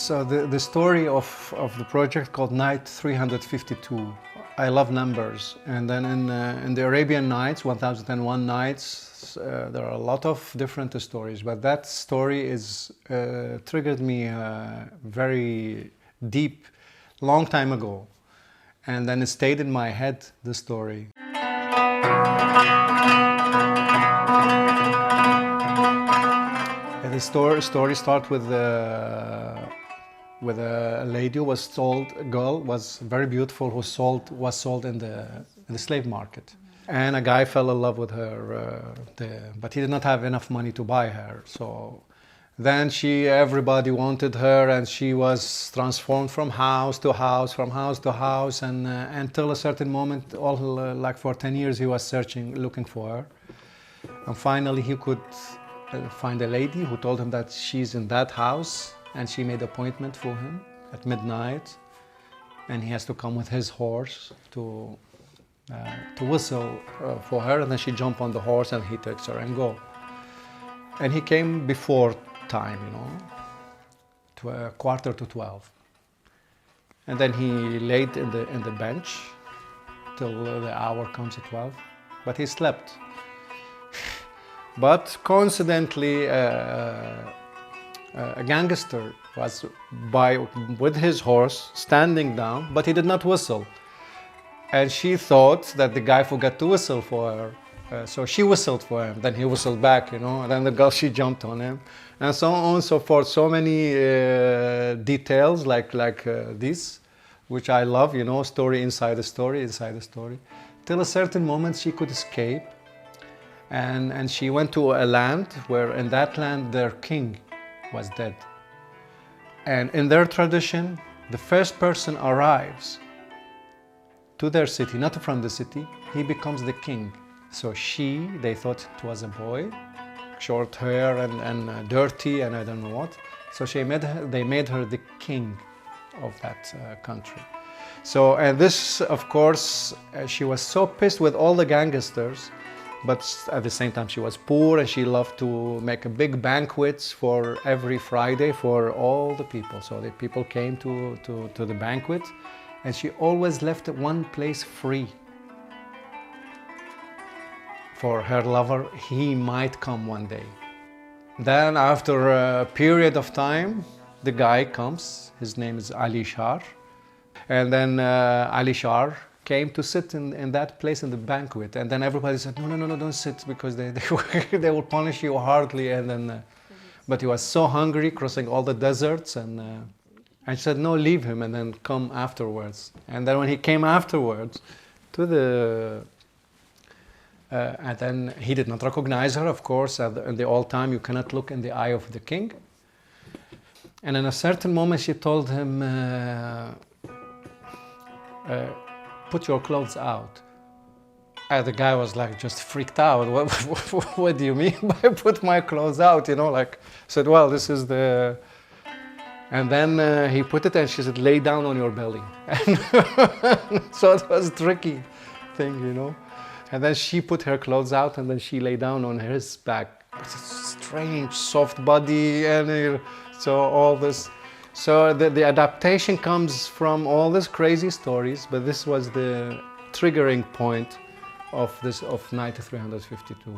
So the story of the project called Night 352. I love numbers, and then in the Arabian Nights, 1001 Nights, there are a lot of different stories, but that story is triggered me very deep, long time ago, and then it stayed in my head, the story. And the story starts with a lady who was sold, a girl was very beautiful, who was sold in the slave market. And a guy fell in love with her, but he did not have enough money to buy her. So then everybody wanted her, and she was transformed from house to house, from house to house, and until a certain moment, like for 10 years, he was searching, looking for her. And finally he could find a lady who told him that she's in that house, and she made an appointment for him at midnight, and he has to come with his horse to whistle for her, and then she jump on the horse and he takes her and go. And he came before time, to 11:45, and then he laid in the bench till the hour comes at 12, but he slept. But coincidentally, a gangster was with his horse standing down, but he did not whistle. And she thought that the guy forgot to whistle for her. So she whistled for him, then he whistled back, and then the girl, she jumped on him. And so on and so forth. So many details like this, which I love, story inside a story, inside a story. Till a certain moment she could escape. And she went to a land where in that land their king was dead. And in their tradition, the first person arrives to their city, not from the city, he becomes the king. So they thought it was a boy, short hair and dirty and I don't know what. So they made her the king of that country. So, and this, of course, she was so pissed with all the gangsters, but at the same time she was poor, and she loved to make a big banquets for every Friday for all the people. So the people came to the banquet, and she always left one place free for her lover. He might come one day. Then after a period of time, the guy comes. His name is Ali Share. And then Ali Share came to sit in that place in the banquet, and then everybody said, no, don't sit, because they will punish you hardly. And then, but he was so hungry, crossing all the deserts, and I said, no, leave him, and then come afterwards. And then when he came afterwards and then he did not recognize her, of course. In the old time, you cannot look in the eye of the king. And in a certain moment, she told him, put your clothes out. And the guy was like just freaked out. What do you mean by put my clothes out? Said, well, this is the... And then he put it, and she said, lay down on your belly. So it was a tricky thing, And then she put her clothes out, and then she lay down on his back. It's a strange, soft body, and so all this. So the adaptation comes from all these crazy stories, but this was the triggering point of Night 352.